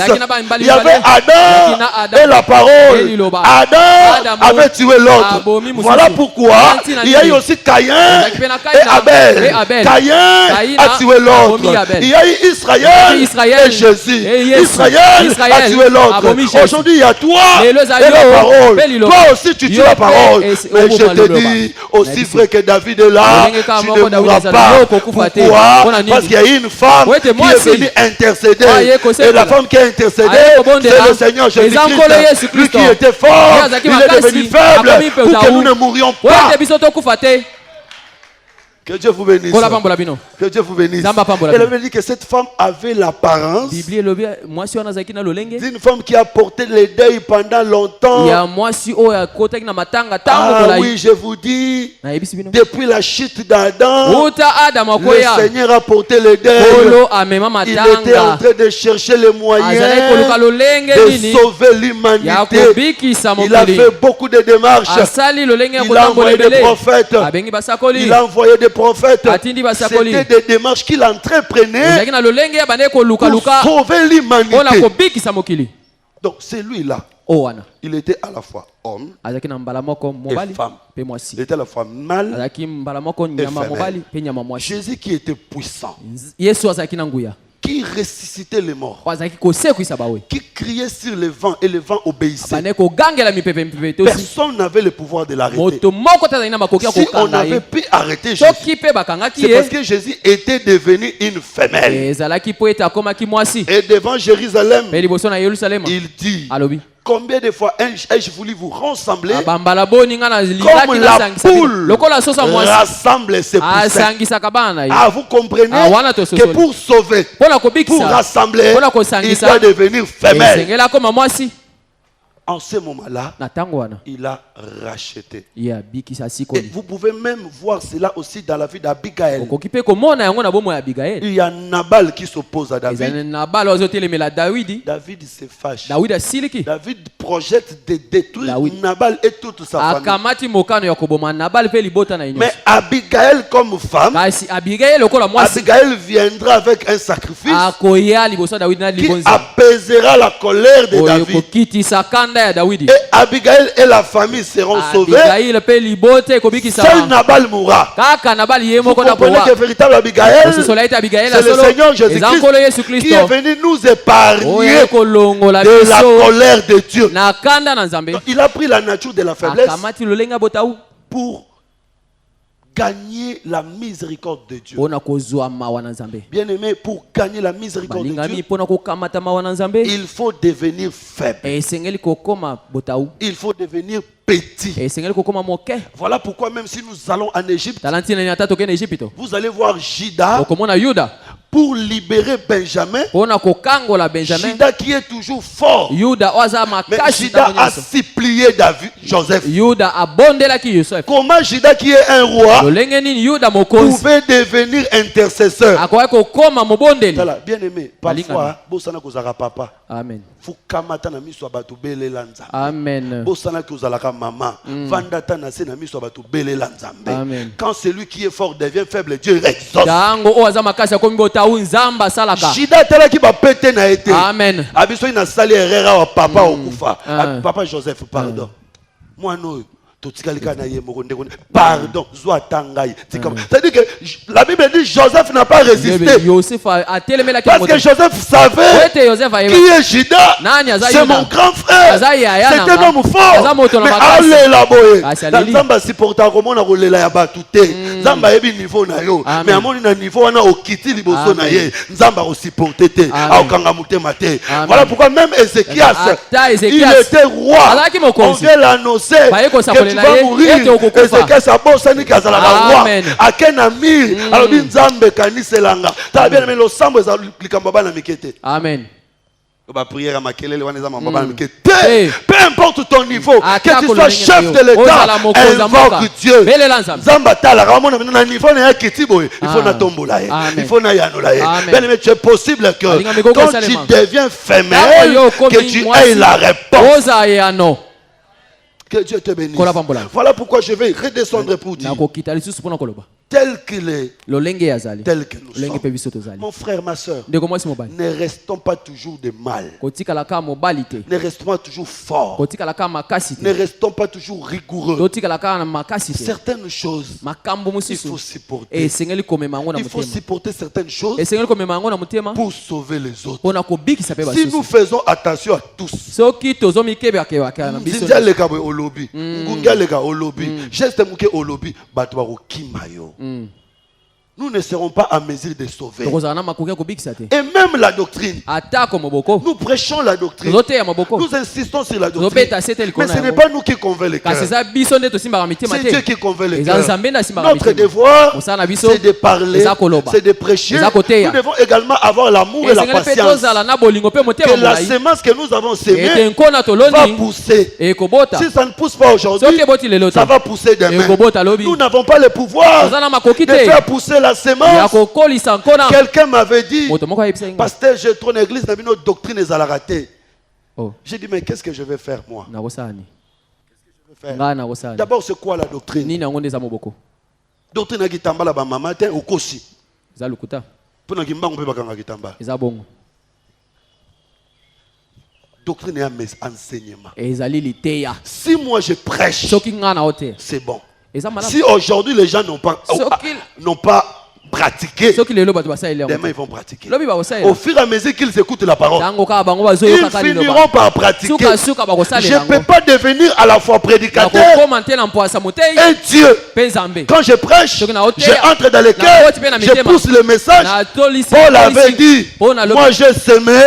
Il y avait Adam et la parole. Adam avait tué l'autre. Voilà pourquoi il y a eu aussi Caïn et Abel. Caïn a tué l'autre. Il y a eu Israël et Jésus. Israël a tué l'autre. Aujourd'hui, il y a toi et la parole. Toi aussi, tu tues la parole. Mais je te dis, aussi vrai que David est là, tu ne mourras pas. Pourquoi? Parce qu'il y a une femme qui est venue intercéder. Et la femme qui a intercédé, c'est le Seigneur Jésus-Christ. Lui qui était fort, il est devenu faible pour que nous ne mourions pas. Que Dieu vous bénisse. Que Dieu vous bénisse. Elle avait dit que cette femme avait l'apparence d'une femme qui a porté le deuil pendant longtemps. Ah oui, je vous dis, depuis la chute d'Adam, le Seigneur a porté le deuil. Il était en train de chercher les moyens de sauver l'humanité. Il a fait beaucoup de démarches. Il a envoyé des prophètes. Il a envoyé des prophètes. C'était des démarches qu'il entreprenait pour sauver l'humanité. Donc celui-là, il était à la fois homme et femme. Il était à la fois mâle et femelle. Jésus qui était puissant, qui ressuscitait les morts, qui criait sur le vent et le vent obéissait. Personne n'avait le pouvoir de l'arrêter. Si on avait pu arrêter Jésus, c'est parce que Jésus était devenu une femelle. Et devant Jérusalem, il dit, combien de fois ai-je voulu vous rassembler comme la poule rassemble ses poussins. Ah, vous comprenez que pour sauver, pour rassembler, il doit devenir femelle. En ce moment-là, il a racheté. Et vous pouvez même voir cela aussi dans la vie d'Abigail. Il y a Nabal qui s'oppose à David. David se fâche. David projette de détruire Nabal et toute sa famille. Mais Abigail comme femme, Abigail viendra avec un sacrifice qui apaisera la colère de David. Et Abigail et la famille seront sauvés. Seul Nabal mourra. Vous comprenez que véritable Abigail, c'est le Seigneur Jésus-Christ qui est venu nous épargner de la colère de Dieu. Donc, il a pris la nature de la faiblesse pour gagner la miséricorde de Dieu. Bien aimé, pour gagner la miséricorde de Dieu, il faut devenir faible. Il faut devenir petit. Voilà pourquoi même si nous allons en Égypte, vous allez voir Juda pour libérer Benjamin. Juda qui est toujours fort. Mais Juda a supplié David. Joseph. Yuda abondelaki Yosef. Comment Judas qui est un roi Lolenge nini Yuda mokonzi pouvait devenir intercesseur? akoya kokoma mobondeli. Bien aimé, parfois, bosana kozaka papa. Amen. Fukamata na miso batu belela nzambe. Amen. Bosana kozalaka maman. Vandata na se na miso batu belela nzambe. Amen. Quand celui qui est fort devient faible, Dieu exauce. Tango oza makasi akomi botawu nzamba salaka. Judas talaki ba pete na été. Amen. Abiso ina sali erreur wa papa okufa. Papa Joseph, pardon. Moi non. Pardon, c'est-à-dire que la Bible dit Joseph n'a pas résisté. Parce que Joseph savait qui est Judas. C'est mon grand frère. C'est un homme fort. Mais allez là-bas. Zamba supporta comment on a la batute. Zamba ebi niveau na yo. Mais à mon niveau on a au kiti liboso na ye. Zamba au supporter te. Au kangamute mate. Voilà pourquoi même Ézéchias, il était roi. On vient l'annoncer. Tu vas mourir. Et c'est que ça bosse ni kazala la roi. Aken amir. Alors bin zambe kaniselanga. Ta bien mais le sambo za likambaba na mikete. Amen. Ba prière à makelele wana za mambaba na mikete. Peu importe ton niveau, que tu sois chef de l'État, invoque Dieu. Zamba tala ramona na niveau na kitibo, il faut na tombola. Il faut na yanola. Bien mais c'est possible que quand tu deviens femelle que tu aies la réponse. Que Dieu te bénisse. Voilà pourquoi je vais redescendre pour dire tel qu'il est, tel que nous sommes. Mon frère, ma soeur, ne restons pas toujours de mal. Ne restons pas toujours forts. Ne restons pas toujours rigoureux. Certaines choses, il faut supporter. Il faut supporter certaines choses pour sauver les autres. Si nous faisons attention à tous, nous ne serons pas à mesure de sauver. Et même la doctrine. Nous prêchons la doctrine. Nous insistons sur la doctrine. Mais ce n'est pas nous qui convainc les cœurs. C'est Dieu qui convainc les cœurs. Notre devoir, c'est de parler, c'est de prêcher. Nous devons également avoir l'amour et la patience. Que la semence que nous avons sémée va pousser. Si ça ne pousse pas aujourd'hui, ça va pousser demain. Nous n'avons pas le pouvoir de faire pousser la semence. Quelqu'un m'avait dit, pasteur, j'ai trop d'église, notre doctrine est à la ratée. J'ai dit, mais qu'est-ce que je vais faire moi? D'abord, c'est quoi la doctrine? Doctrine à Gitamba la maman ou kosi. Pour na gimba on peut pas Gitamba. Doctrine et enseignement. Si moi je prêche, c'est bon. Si aujourd'hui les gens n'ont pas pratiqué, demain ils vont pratiquer. Au fur et à mesure qu'ils écoutent la parole, ils finiront par pratiquer. Je ne peux pas devenir à la fois prédicateur et Dieu. Quand je prêche, j'entre dans les cœurs, je pousse le message. Paul avait dit, moi j'ai semé,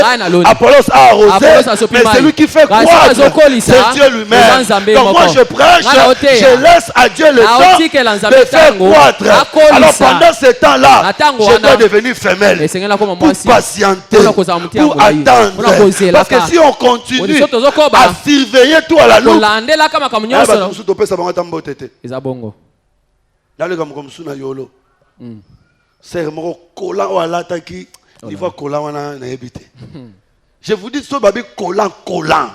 Apollos a arrosé, mais celui qui fait croître, c'est Dieu lui-même. Donc moi je prêche, je laisse à Dieu le temps de faire croître. Alors pendant ce temps là, je dois devenir femelle pour patienter, pour attendre. Parce que si on continue à surveiller tout à la loupe, je vous dis, ce babi collant,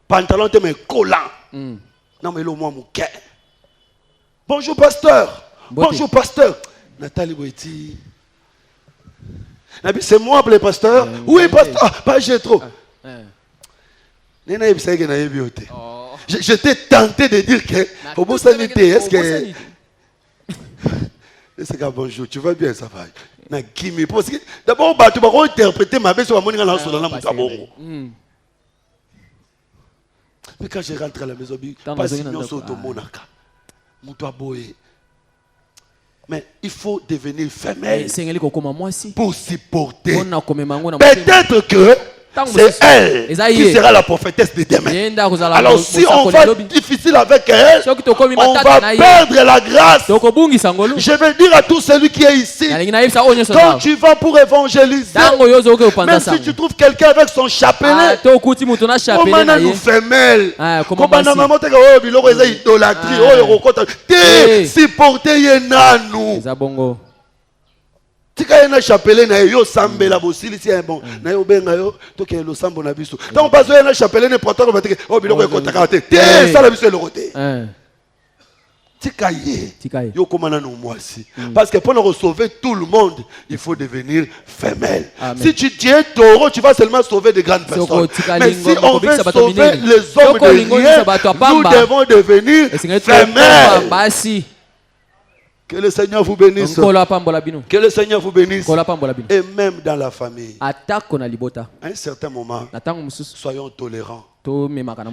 pantalon mais collant. Non mais le moi mon cœur. Bonjour pasteur. Bonjour pasteur. Nathalie Boiti. C'est moi le pasteur. Oui, pasteur. Pas j'ai trop. J'étais tenté de dire que au bout est-ce que c'est que bonjour, tu vas bien, ça va. D'abord, tu vas interpréter ma bête sur la monnaie dans la. Mais quand je rentre à la maison, pas si nous sommes au monaka. Mais il faut devenir femelle pour supporter. Peut-être que c'est elle qui sera la prophétesse de demain. Alors si on va être difficile avec elle, on va perdre la grâce. Je vais dire à tout celui qui est ici, quand tu vas pour évangéliser, même si tu trouves quelqu'un avec son chapelet, comment nous femelles, comment maman te oh biloko eza idolâtrie, oh rokota, te supporter yenanu. Tika yena chapelet na yo sambela bosili si bon na yo benga yo to ke lo sambo na biso tant pas yena chapelet ne protocole va te oh biloko ekotaka te te ça la biso le côté tika ye yo komana no mwasi parce que pour nous sauver tout le monde il faut devenir femelle. Si tu tiens taureau tu vas seulement sauver de grandes personnes, mais si on veut sauver les hommes de rien nous devons devenir femelles. Que le Seigneur vous bénisse. Que le Seigneur vous bénisse. Et même dans la famille. À un certain moment, soyons tolérants.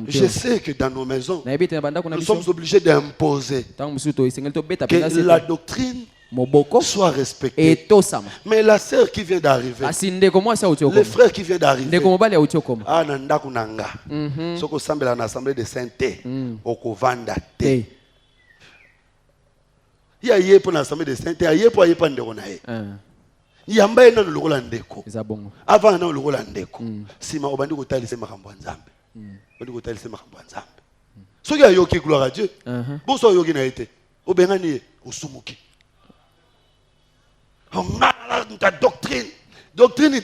Je sais que dans nos maisons, nous sommes obligés d'imposer que la doctrine soit respectée. Mais la sœur qui vient d'arriver, le frère qui vient d'arriver, ah nanda kunanga, soko sambela na assemblée de sainteté, okovanda te. Il y a yé pour l'assemblée de sainteté, il y a pour yé pandero nae. Il y a mbé na lokola ndeko. Avant na lokola ndeko. Sima obandi ko talise makambo nzambe. Obandi ko talise makambo nzambe. So ya yoki gloire à Dieu. Bon so yoki na été. Obengani osumuki. On a ta doctrine. Doctrine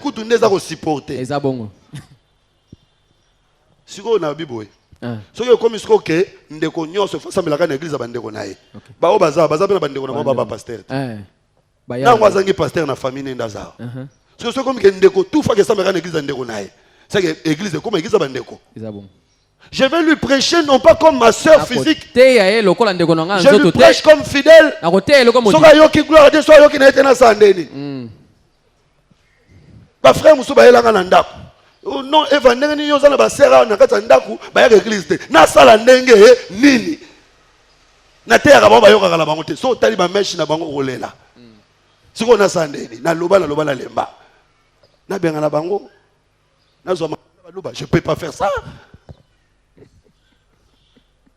kutu ndeza ko supporter. Ezabongo. Siko na biboye. So yo comme isko ke ndeko nyonso fa sambelaka na église bandeko nae ba o baza pe na bandeko na baba pasteur na ngwazangi pasteur na famille ndaza so comme ke ndeko tout fa ke sambelaka na église ndeko nae c'est que église comme église bandeko je vais lui prêcher non pas comme ma sœur physique, je lui prêche comme fidèle. So yo ki gloire de so yo ki na etena sandeni ba frère musu ba elanga na ndako. Oh non, Evangelii ni yozana basera na kata ndaku ba ya église te. Na sala ndenge nini. Na te ya ba yoka kala bango te. So tali ba mesh na bango kolela. Siko na sandeni, na loba na lemba. Na benga na bango. Na zo ma loba, je peux pas faire ça.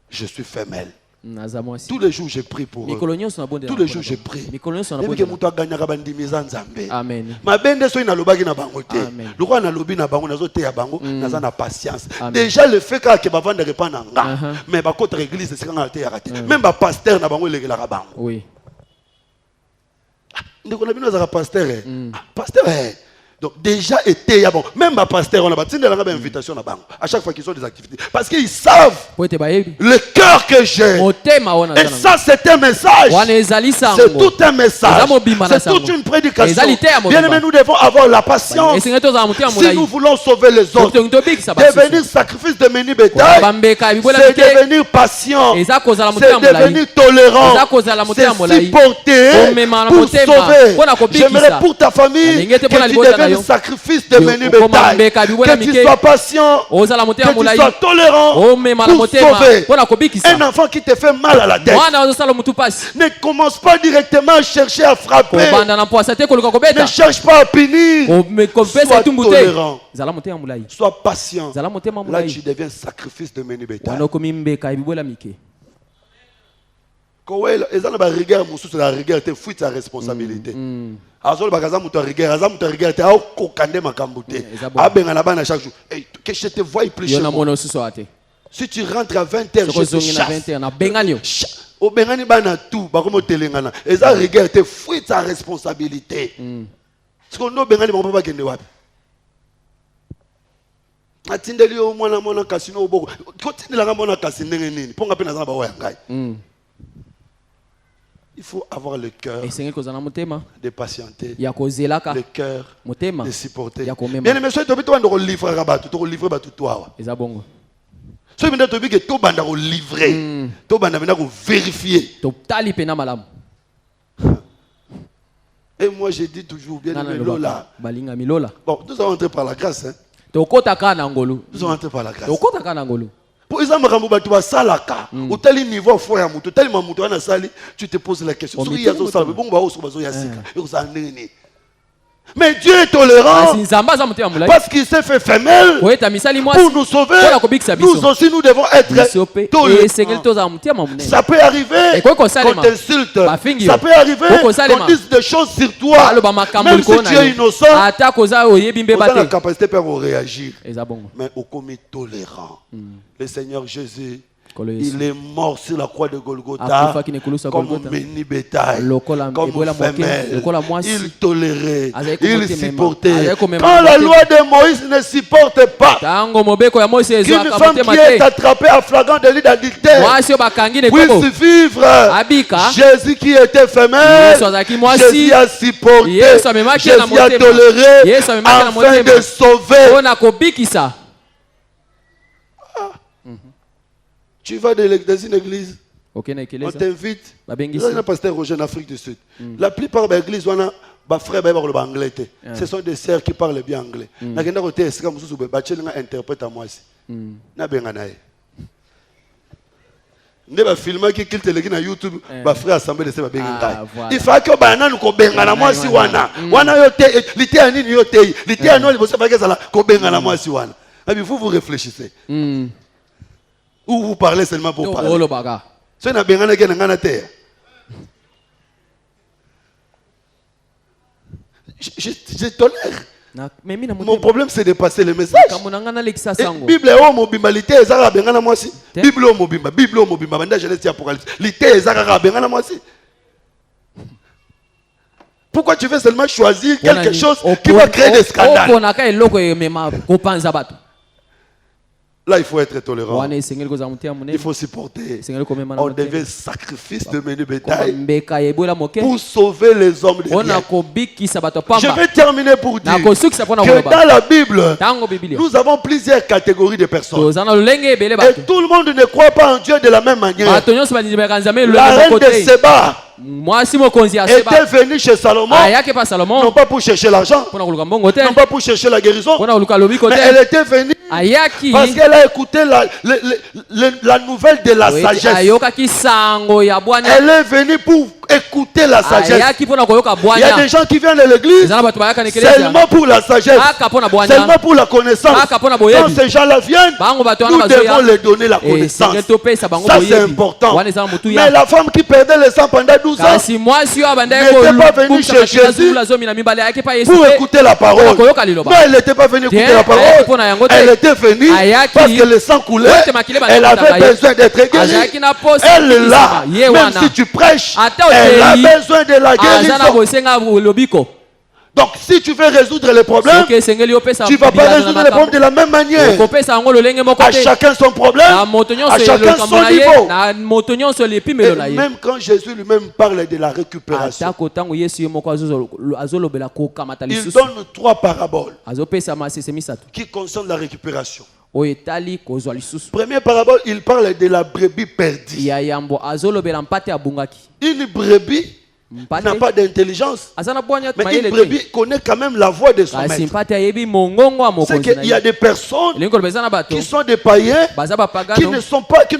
Je suis femelle. Tous les jours je prie pour eux. Tous les jours je prie. Depuis que mutu aganya kabandimiza nzambe. Amen. Mabende so ina lobaki na bango te. Lokwa na lobi na bango nazo te ya bango naza na patience. Déjà le fait que ba vendre pas na nga. Mais ba contre église c'est quand te ya raté. Même ba pasteur na bango lekela ka bango. Oui. Ndeko na bino za pasteur. Pasteur donc déjà été bon même ma pasteur on a bâti de la invitation na bango à chaque fois qu'ils ont des activités parce qu'ils savent le cœur que j'ai et ça c'est un message, c'est tout un message, c'est toute une prédication. Bien aimé, nous devons avoir la patience si nous voulons sauver les autres. Devenir sacrifice de menu bétail, c'est devenir patient, c'est devenir tolérant, c'est supporter pour sauver. J'aimerais pour ta famille que tu deviennes un sacrifice de menu bétail, que tu sois patient, que tu sois tolérant pour sauver. Un enfant qui te fait mal à la tête, ne commence pas directement à chercher à frapper, ne cherche pas à punir, sois tolérant, sois patient. Là tu deviens sacrifice de menu bétail. La rigueur, la rigueur, te fuite sa responsabilité. Azol bagaza muto rigueur, aza muto rigueur te au kokande makamboute. Abenga na bana chaque jour. Que je te voie plus chez moi. Si tu rentres à 20h, je te chasse. Au bengani bana tout, bakomo telengana. Eza rigueur te fuite sa responsabilité. Ce qu'on a bengani mon papa kende wapi. Atindeli o mwana casino oboko. Kotindela mwana casino nini? Ponga pe na zana ba wa ngai. Il faut avoir le cœur de patienter, le cœur de supporter. Bien aimé, soyez tombé toi de livrer rabattu, tu livrer battu toi. Soyez bien tombé que tout banda livrer, tout banda banda vérifier. Et moi j'ai dit toujours bien aimé Lola. Bon, nous allons entrer par la grâce. Nous allons entrer par la grâce. Pour exemple, quand tu vas salaka, au tel niveau fort à mutu, tellement mutu na sali, tu te poses la question. Mais Dieu est tolérant Kasi nzambe aza motema molai. parce qu'il s'est fait femelle Koyeta misali pour mwasi. nous sauver. Mpona kobikisa biso. Nous aussi, nous devons être Biso pe tolérants. esengeli tozala motema monene. Ça peut arriver Et quoi qu'on salema. qu'on t'insulte. Bafingi Ça yo. peut arriver Quoi qu'on salema. qu'on dise des choses sur toi. Aloba makambo Même si likolo na tu es yo. innocent, Ata koza oyebi on mbeba a la te. capacité pour réagir. Eza bongo. Mais au commis tolérant. Le Seigneur Jésus, Kolo Yesu. il est mort sur la croix de Golgotha Akufaki ne kulusa comme Golgotha. béni bétail, Lokola comme ebola moke, femelle. lokola mwasi. Il tolérait, Azali il komotema, supportait. azali komema Quand la motema. loi de Moïse ne supporte pas Tango mobeko ya Mose qu'une ezwaka femme motema qui est te. attrapée à flagrant délit d'adultère Mwasi oyo bakangi ne puisse koko. vivre, Abika. Jésus qui était femelle, Yesu azalaki mwasi. Jésus a supporté, Yesu amemaki na Jésus a motema. toléré Yesu amemaki na afin motema. de sauver. Mpona kobikisa. Tu vas dans une église, Ok na on ekeleza. t'invite. Babengisi. Il y a un pasteur Roger en Afrique du Sud. La plupart des églises, on a des frères qui parlent anglais. Ce sont des sœurs qui parlent bien anglais. Il y a des sœurs qui interprètent à moi aussi. Na benganae. Ne ba filmer qui kilte leki na YouTube ba frère assemblée de ces ba bengai. voilà. Il faut que banana ko bengana moi si wana. Wana yo te lité anini yo te. Lité anoni bo se fa ke sala ko bengana moi si wana. Mais vous réfléchissez. Ou vous parlez seulement pour parler. Olo baga. C'est na bengana ke na ngana te. Je tolère. Mais mina Mon problème c'est de passer le message. Kamunanga na lekisa Et sango. Bible est mobimalité ezaka bengana mwasi. Bible est mobimba, Bible est mobimba. Banda Genèse et Apocalypse. Lité ezaka bengana mwasi. Pourquoi tu veux seulement choisir quelque chose qui va créer des scandales? Oponaka eloko emema kopanza bato. Là, il faut être tolérant. Wana esengeli kozala motema Il monene. faut supporter. Esengeli komema na On motema. devait sacrifice de menu bétail Mbeka ebola moke. pour sauver les hommes de Mpona bien. kobikisa bato Je pamba. vais terminer pour dire Nakosukisa mpona que koloba. dans la Bible, Tango Biblia. nous avons plusieurs catégories de personnes. Toza na lolenge ebele Et bato. tout le monde ne croit pas en Dieu de la même manière. Bato nyonso bandimaka nzambe La lolenge reine moko de te. Seba Mwasi mokonzi ya était Seba. venue chez Salomon, Ayake pa non Salomon. pas pour chercher l'argent, Mpona koluka mbongo te. non pas pour chercher la guérison, Mpona koluka lobiko mais te. elle était venue Ayaki. parce qu'elle a écouté la nouvelle de la sagesse. Ayokaki sango ya bwana. Elle est venue pour écouter la sagesse. Ayaki mpona koyoka Il y a bwana. des gens qui viennent de l'église Eza na bato bayaka na ekeleza. seulement pour la sagesse, Kaka mpona bwana. seulement pour la connaissance. Kaka mpona boyebi. Quand ces gens-là viennent, Bango bato wana nous bazoya. devons leur donner la Eh, connaissance. sengeli topesa bango Ça, c'est boyebi. important. Wana eza na motu Mais ya. la femme qui perdait le sang pendant 12 ans Kasi mwasi oyo abandaki n'était pas venue chez Jésus zomi na mibale ayaki pa Yesu pour te. écouter la parole. Mpona koyoka liloba. Non, elle n'était pas venue écouter Te, la ayaki parole. mpona yango te. Elle était venue Ayaki. parce que le sang coulait. Wote makile Elle banakotaka avait ye. besoin d'être guérie. Azalaki na posa Elle est là. ye Même wana. si tu prêches, Ata elle a oteli. besoin de la Aza na guérison. kosenga lobiko. Donc, si tu veux résoudre les problèmes, Soki esengeli opesa tu ne vas pas bilano na résoudre les problèmes de la même manière. okopesa yango lolenge moko À te. chacun son problème, Na moto nyonso à chacun eloko son na ye, niveau. na moto nyonso Et lepimelo na ye. même quand Jésus lui-même parle de la récupération, Atako ntango Yesu ye moko azolobela kokamata il lisusu. donne 3 paraboles Azopesa masese misato. qui concernent la récupération. Oyo etali kozwa lisusu. Première parabole, il parle de la brebis perdue. Ya yambo azolobela mpate abungaki. Une brebis Mpate n'a pas d'intelligence, aza na bwanya mais mayele une te. brebis connaît quand même la voix de son Kasi maître. mpate ayebi mongongo wa C'est mokonzi na qu'il y a ye. des personnes Elingi kolobeza na bato qui sont des païens, baza qui bapagano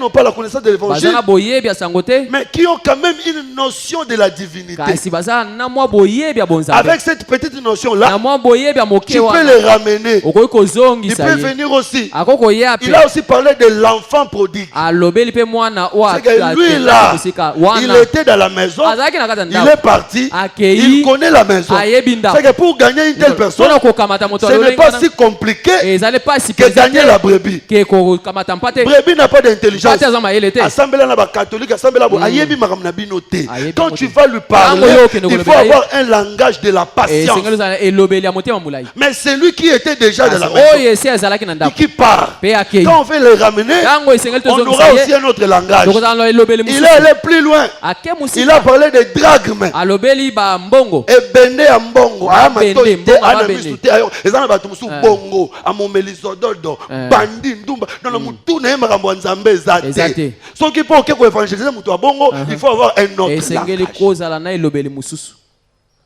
n'ont pas la connaissance de baza na l'évangile, boyebi ya sango te. mais qui ont quand même une notion de la divinité. Kasi baza na mwa boyebi ya bonzambe. Avec cette petite notion-là, Na mwa boyebi ya moke tu peux wana. les ramener. Okoki Il kozongisa peut ye. venir aussi. Akoko ye ape. Il a aussi parlé de l'enfant prodigue. Alobeli pe mwana oyo C'est que lui là, akosika il wana. était dans la maison, Azalaki na kati ya il ndako. est parti, Akei. il connaît la maison. Ayebi ndako. C'est que pour gagner une telle personne, Mpona kokamata moto ce n'est alolenge pas wana. si compliqué Ezali pasi que gagner la brebis. ke kokamata mpate. Brebis n'a pas d'intelligence. Mpate aza mayele te. Assemblée na ba catholique, assemblée na bo ayebi makambo na bino te. Ayebi Quand mo tu te. vas lui parler, Tango yo kende il faut kolobela ye. avoir un langage de la patience. Esengeli ozala elobeli ya motema molai. Mais c'est lui qui était déjà dans la Oyo maison esi azalaki na et ndako. qui part. Pe akei. Quand on veut les ramener, Tango esengeli on tozongisa aura aussi ye. un autre langage. Tokozala na elobeli Il mosusu. est allé plus loin. Ake Il a musika. parlé de drachme. Alobeli ba mbongo. Ebende ya mbongo aya Mabende, matoi te mbongo ana mabende. misu te ayo eza na bato mosusu bongo amomeli zododo bandi ndumba na mutu na ye makambo ya nzambe eza Eza te te. soki mpo oke koevangelize moto ya bongo il faut avoir un autre Esengeli langage. kozala na elobeli mosusu.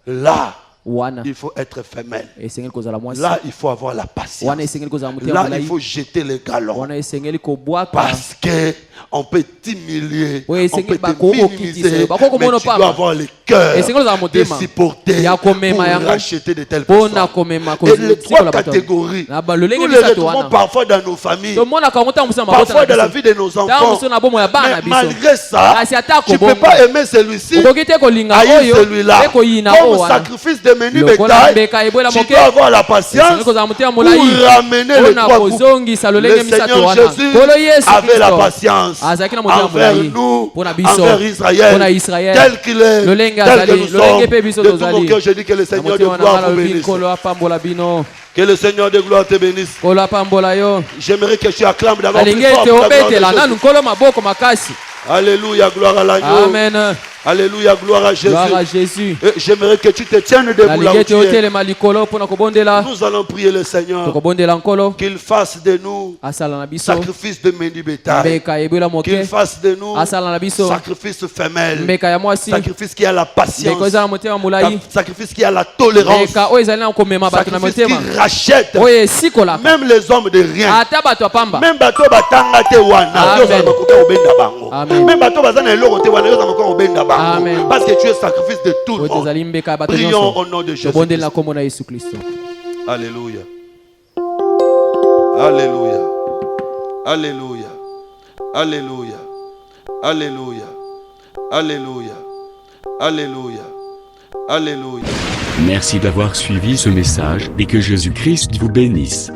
Là Wana il faut être femelle. esengeli kozala mwasi. Là il faut avoir la patience. Wana esengeli kozala motema Là il molai. faut jeter les galons Wana esengeli kobwaka. parce que on peut t'humilier, Oui, on c'est peut que te minimiser, mais tu dois avoir le cœur cœur Et c'est comme ça, mon de thème. supporter Ya pour komema yango. racheter de telles Pona personnes. komema Et les trois catégories, Na ba lolenge nous les bisato retrouvons wana. parfois dans nos familles, To mona ka mota musama parfois dans la vie de nos enfants. Mais malgré ça, tu ne peux pas aimer celui-ci, haïr celui-là. Comme sacrifice de menu bétail, tu dois avoir la patience pour ramener les trois groupes. Le Seigneur Jésus avait la patience envers nous, envers Israël, tel qu'il est, tel que nous sommes. De tout mon cœur, je dis que le Seigneur de gloire vous bénisse. Que le Seigneur de gloire te bénisse. J'aimerais que tu acclames d'abord plus fort pour la gloire de Jésus. Alléluia, gloire à l'agneau. Amen. Alléluia, gloire à Jésus. Gloire à Jésus. J'aimerais que tu te tiennes debout là où tu es. Nous allons prier le Seigneur qu'il fasse de nous sacrifice de menu bétail, qu'il fasse de nous sacrifice femelle, sacrifice qui a la patience, sacrifice qui a la tolérance, sacrifice qui rachète même les hommes de rien, même bateau batanga te wana, même bateau bazana eloko te wana, Amen. parce que tu es sacrifice de tout le monde. Prions au nom de Jésus. Alléluia. Alléluia. Alléluia. Alléluia. Alléluia. Alléluia. Alléluia. Alléluia. Merci d'avoir suivi ce message et que Jésus-Christ vous bénisse.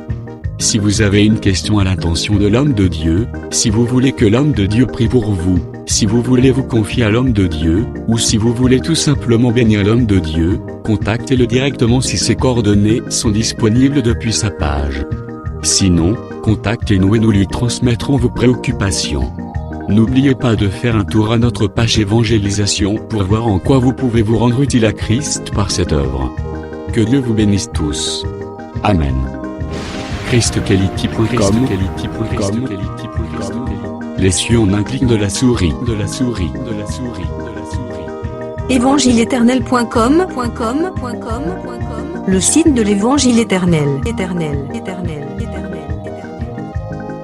Si vous avez une question à l'intention de l'homme de Dieu, si vous voulez que l'homme de Dieu prie pour vous, si vous voulez vous confier à l'homme de Dieu, ou si vous voulez tout simplement bénir l'homme de Dieu, contactez-le directement si ses coordonnées sont disponibles depuis sa page. Sinon, contactez-nous et nous lui transmettrons vos préoccupations. N'oubliez pas de faire un tour à notre page évangélisation pour voir en quoi vous pouvez vous rendre utile à Christ par cette œuvre. Que Dieu vous bénisse tous. Amen. ChristQuality.com. Les cieux en un clic de la souris. Évangile-éternel.com, le site de l'évangile éternel.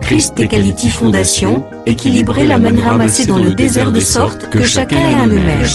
Christ et Quality Fondation, équilibrer la manne ramassée dans le désert de sorte que chacun ait un le maire.